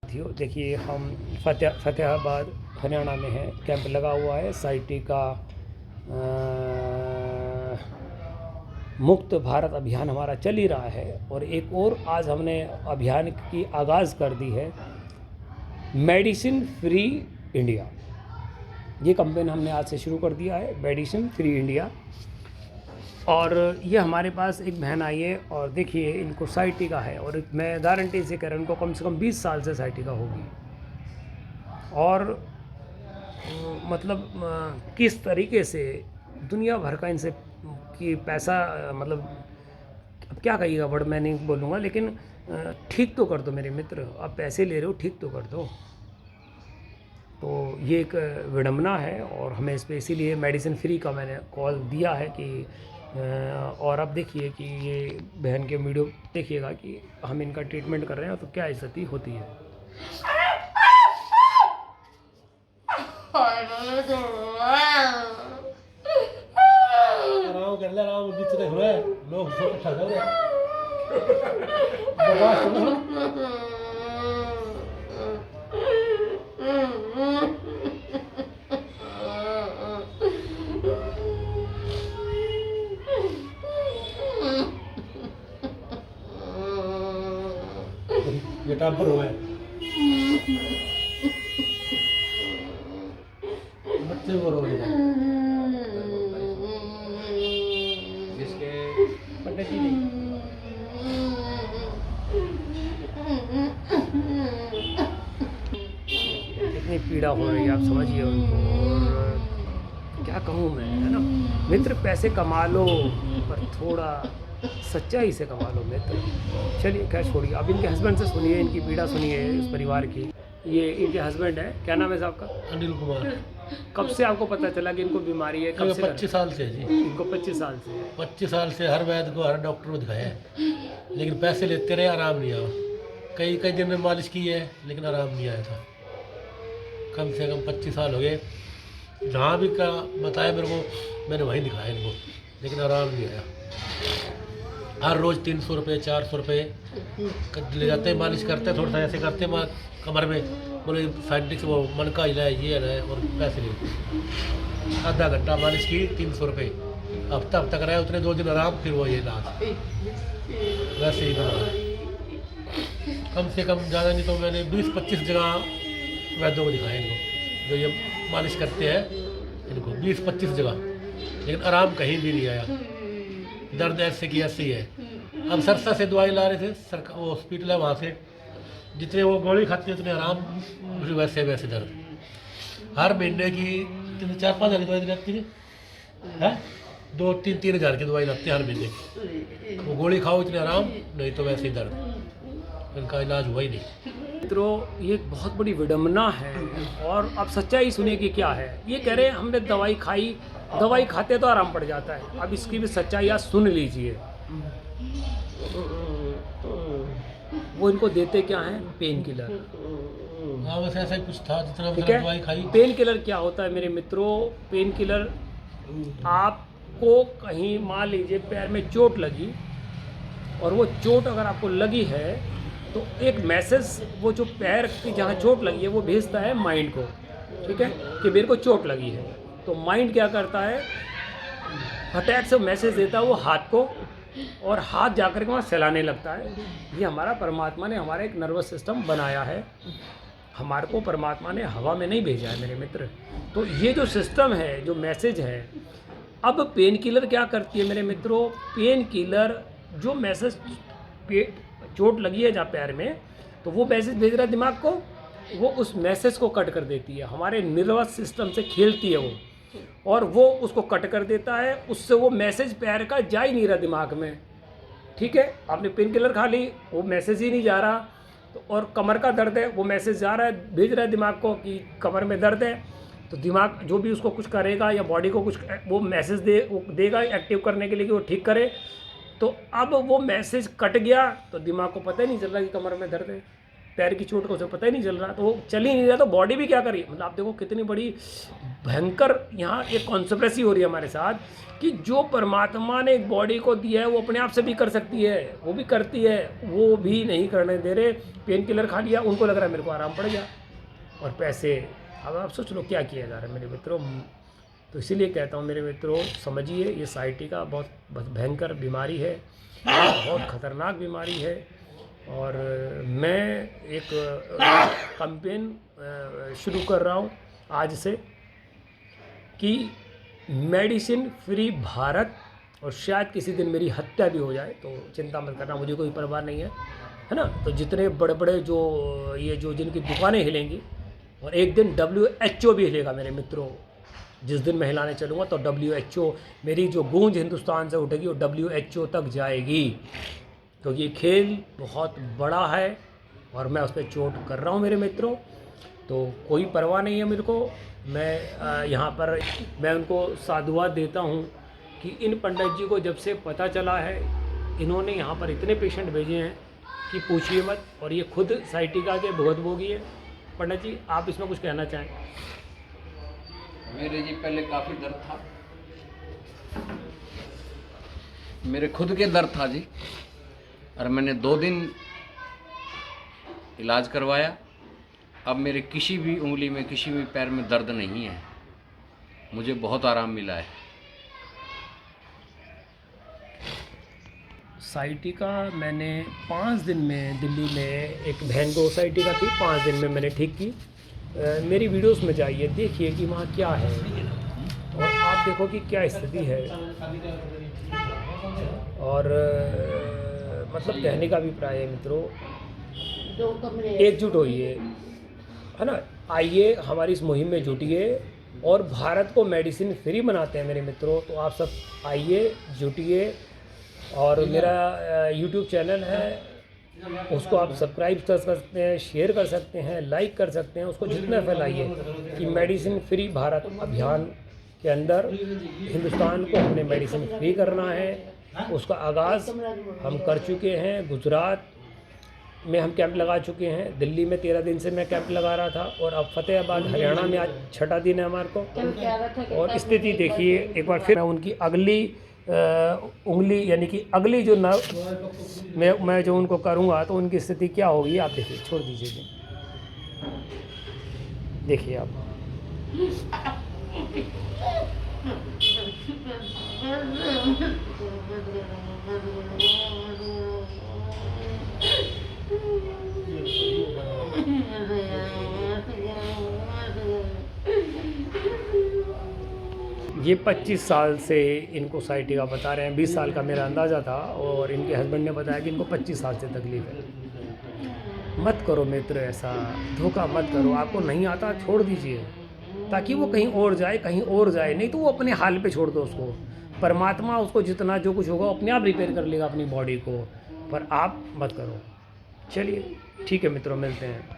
साथियों, देखिए हम फतेहाबाद हरियाणा में है। कैंप लगा हुआ है साइटी का। मुक्त भारत अभियान हमारा चल ही रहा है और एक और आज हमने अभियान की आगाज़ कर दी है, मेडिसिन फ्री इंडिया। ये कैंपेन हमने आज से शुरू कर दिया है, मेडिसिन फ्री इंडिया। और ये हमारे पास एक बहन आई है और देखिए इनको साइटी का है और मैं गारंटी से कह रहा हूँ इनको कम से कम 20 साल से साइटी का होगी। और मतलब किस तरीके से दुनिया भर का इनसे कि पैसा मतलब अब क्या कहिएगा, वर्ड मैं नहीं बोलूँगा, लेकिन ठीक तो कर दो मेरे मित्र, आप पैसे ले रहे हो ठीक तो कर दो। तो ये एक विडंबना है और हमें इस पर इसीलिए मेडिसिन फ्री का मैंने कॉल दिया है कि और अब देखिए कि ये बहन के वीडियो देखिएगा कि हम इनका ट्रीटमेंट कर रहे हैं तो क्या स्थिति होती है। आराम कर ले, आराम बीच देख रहे लोग इकट्ठा कर रहे ये टाबर हुआ है बच्चे को रो रहे हैं जिसके पंडित जी नहीं कितनी पीड़ा हो रही है आप समझिए उनको। और क्या कहूँ मैं, है ना मित्र, पैसे कमा लो पर थोड़ा सच्चाई से कमा लो मित्र। चलिए खैर छोड़िए, अब इनके हस्बैंड से सुनिए, इनकी पीड़ा सुनिए इस परिवार की। ये इनके हस्बैंड है, क्या नाम है साहब का? अनिल कुमार। कब से आपको पता चला कि इनको बीमारी है? कब से? 25 साल से जी। इनको 25 साल से? 25 साल से हर वैद्य को, हर डॉक्टर को दिखाया है, लेकिन पैसे लेते रहे, आराम नहीं आया। कई कई दिन में मालिश की है लेकिन आराम नहीं आया था। कम से कम 25 साल हो गए। जहाँ भी का बताया मेरे को, मैंने वहीं दिखाया इनको, लेकिन आराम नहीं आया। हर रोज़ 300 रुपये 400 रुपये ले जाते हैं, मालिश करते हैं, थोड़ा सा ऐसे करते हैं कमर में, बोले साइंटिस्ट वो मन का हिला है, ये है, और पैसे लेते। आधा घंटा मालिश की 300 रुपये, हफ्ता हफ्ता कराया, उतने 2 दिन आराम, फिर वो ये इलाज वैसे ही बना। कम से कम ज़्यादा नहीं तो मैंने 20-25 जगह वैद्यों को दिखाया इनको, जो ये मालिश करते हैं इनको 20-25 जगह, लेकिन आराम कहीं भी नहीं आया। दर्द ऐसे की ऐसे ही है। हम सरसा से दवाई ला रहे थे, सरकार वो हॉस्पिटल है, वहाँ से जितने वो गोली खाते हैं उतने आराम, वैसे वैसे दर्द। हर महीने की 4-5 हज़ार की दवाई रहती है, 2-3 हज़ार की दवाई लगती है हर महीने की। वो गोली खाओ इतने आराम, नहीं तो वैसे ही दर्द, इनका इलाज हुआ ही नहीं। मित्रों, ये एक बहुत बड़ी विडंबना है और अब सच्चाई सुनिए कि क्या है। ये कह रहे हैं हमने दवाई खाई, दवाई खाते तो आराम पड़ जाता है। अब इसकी भी सच्चाई आज सुन लीजिए। वो इनको देते क्या हैं? Pain killer. हाँ बस ऐसा ही कुछ था, जितना ठीक है। दवाई खाई। पेन किलर क्या होता है मेरे मित्रों? पेन किलर, आपको कहीं मान लीजिए पैर में चोट लगी और वो चोट अगर आपको लगी है तो एक मैसेज वो जो पैर की जहाँ चोट लगी है वो भेजता है माइंड को, ठीक है, कि मेरे को चोट लगी है। तो माइंड क्या करता है, फटाक से मैसेज देता है वो हाथ को, और हाथ जाकर के वहाँ सहलाने लगता है। ये हमारा परमात्मा ने हमारा एक नर्वस सिस्टम बनाया है, हमारे को परमात्मा ने हवा में नहीं भेजा है मेरे मित्र। तो ये जो सिस्टम है, जो मैसेज है, अब पेन किलर क्या करती है मेरे मित्रों? पेन किलर जो मैसेज चोट लगी है जहाँ पैर में, तो वो मैसेज भेज रहा है दिमाग को, वो उस मैसेज को कट कर देती है, हमारे नर्वस सिस्टम से खेलती है वो, और वो उसको कट कर देता है। उससे वो मैसेज पैर का जा ही नहीं रहा दिमाग में, ठीक है। आपने पेन किलर खा ली, वो मैसेज ही नहीं जा रहा। तो और कमर का दर्द है, वो मैसेज जा रहा है, भेज रहा है दिमाग को कि कमर में दर्द है, तो दिमाग जो भी उसको कुछ करेगा या बॉडी को कुछ वो मैसेज देगा एक्टिव करने के लिए कि वो ठीक करे। तो अब वो मैसेज कट गया तो दिमाग को पता ही नहीं चल रहा कि कमर में दर्द है, पैर की चोट का उसे पता ही नहीं चल रहा, तो वो चल ही नहीं रहा, तो बॉडी भी क्या करी। मतलब आप देखो कितनी बड़ी भयंकर यहाँ एक कॉन्स्पिरेसी हो रही है हमारे साथ कि जो परमात्मा ने एक बॉडी को दिया है वो अपने आप से भी कर सकती है, वो भी करती है, वो भी नहीं करने दे रहे। पेन किलर खा लिया, उनको लग रहा है मेरे को आराम पड़ गया, और पैसे। अब आप सोच लो क्या किया जा रहा है मेरे मित्रों। तो इसीलिए कहता हूँ मेरे मित्रों, समझिए ये साइटिका बहुत भयंकर बीमारी है, बहुत खतरनाक बीमारी है। और मैं एक कैंपेन शुरू कर रहा हूँ आज से कि मेडिसिन फ्री भारत, और शायद किसी दिन मेरी हत्या भी हो जाए तो चिंता मत करना, मुझे कोई परवाह नहीं है ना। तो जितने बड़े बड़े जो जिनकी दुकानें हिलेंगी, और एक दिन WHO भी हिलेगा मेरे मित्रों। जिस दिन मैं हिलाने चलूँगा तो WHO, मेरी जो गूंज हिंदुस्तान से उठेगी वो WHO तक जाएगी, क्योंकि ये खेल बहुत बड़ा है और मैं उस पर चोट कर रहा हूँ मेरे मित्रों। तो कोई परवाह नहीं है मेरे को। मैं यहाँ पर मैं उनको साधुवाद देता हूँ कि इन पंडित जी को जब से पता चला है, इन्होंने यहाँ पर इतने पेशेंट भेजे हैं कि पूछिए मत, और ये खुद साइटिका के भुगतभोगी है। पंडित जी आप इसमें कुछ कहना चाहें? मेरे जी पहले काफ़ी दर्द था, मेरे खुद के दर्द था जी, और मैंने 2 दिन इलाज करवाया। अब मेरे किसी भी उंगली में, किसी भी पैर में दर्द नहीं है, मुझे बहुत आराम मिला है। साइटिका मैंने 5 दिन में, दिल्ली में एक बहन को साइटिका थी, 5 दिन में मैंने ठीक की। मेरी वीडियोस में जाइए, देखिए कि वहाँ क्या है, और आप देखो कि क्या स्थिति है। और मतलब कहने का अभिप्राय है मित्रों, एकजुट होइए, है ना। आइए हमारी इस मुहिम में जुटिए, और भारत को मेडिसिन फ्री बनाते हैं मेरे मित्रों। तो आप सब आइए, जुटिए, और मेरा YouTube चैनल है, उसको आप सब्सक्राइब कर सकते हैं, शेयर कर सकते हैं, लाइक कर सकते हैं, उसको जितना फैलाइए कि मेडिसिन फ्री भारत अभियान के अंदर हिंदुस्तान को हमने मेडिसिन फ्री करना है। उसका आगाज़ हम कर चुके हैं। गुजरात में हम कैंप लगा चुके हैं, दिल्ली में 13 दिन से मैं कैंप लगा रहा था, और अब फतेहाबाद हरियाणा में आज 6ठा दिन है हमारे को। और स्थिति देखिए एक बार फिर, मैं उनकी अगली उंगली यानी कि अगली जो नर्व मैं जो उनको करूँगा तो उनकी स्थिति क्या होगी आप देखिए। छोड़ दीजिए जी, देखिए आप। ये 25 साल से इनको साइटिका बता रहे हैं, 20 साल का मेरा अंदाज़ा था, और इनके हस्बैंड ने बताया कि इनको 25 साल से तकलीफ़ है। मत करो मित्र, ऐसा धोखा मत करो। आपको नहीं आता छोड़ दीजिए, ताकि वो कहीं और जाए, कहीं और जाए, नहीं तो वो अपने हाल पे छोड़ दो उसको। परमात्मा उसको जितना जो कुछ होगा अपने आप रिपेयर कर लेगा अपनी बॉडी को, पर आप मत करो। चलिए ठीक है मित्रों, मिलते हैं।